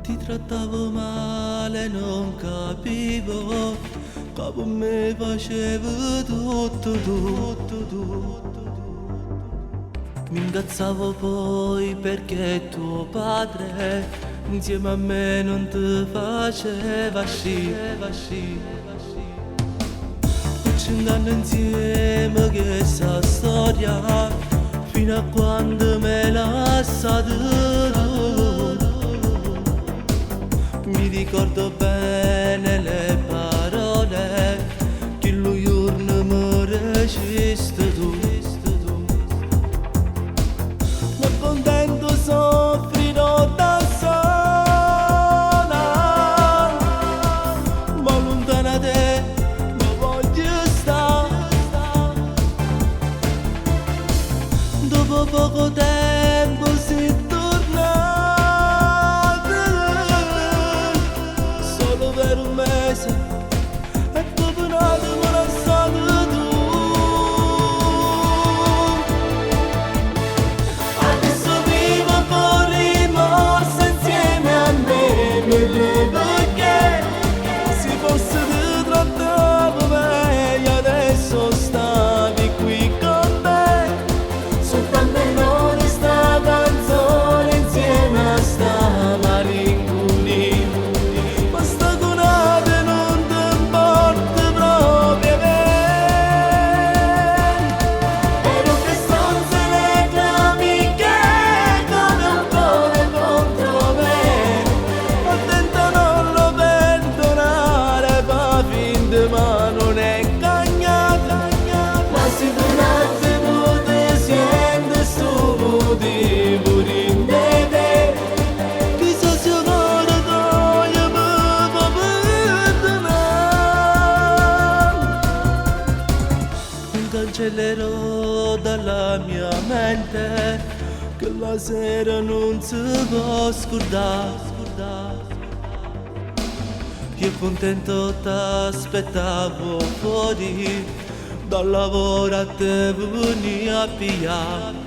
Ti trattavo male, non capivo che per me facevi tutto tu. Mi incazzavo poi perché tuo padre insieme a me non ti faceva sci. Ci andiamo insieme questa storia fino a quando me la mi ricordo bene le parole che lui giorno mi reciste tu. Ma contento soffrirò da sola, ma lontana da te non voglio stare. Dopo poco tempo si per un mese e dopo un attimo lasciato tu. Adesso vivo con rimorso insieme a me, perché se fosse ti trattavo meglio adesso stavi qui con me. Soltanto non sta canzone insieme a sta malinconia. Ma non è cagnata, ma se tu un attimo ti senti stupidi pure in te, chissà se ora toglie mi fa perdonare. Non cancellerò dalla mia mente che la sera non si può scordare. Io contento t'aspettavo fuori dal lavoro a te veni a pigliare.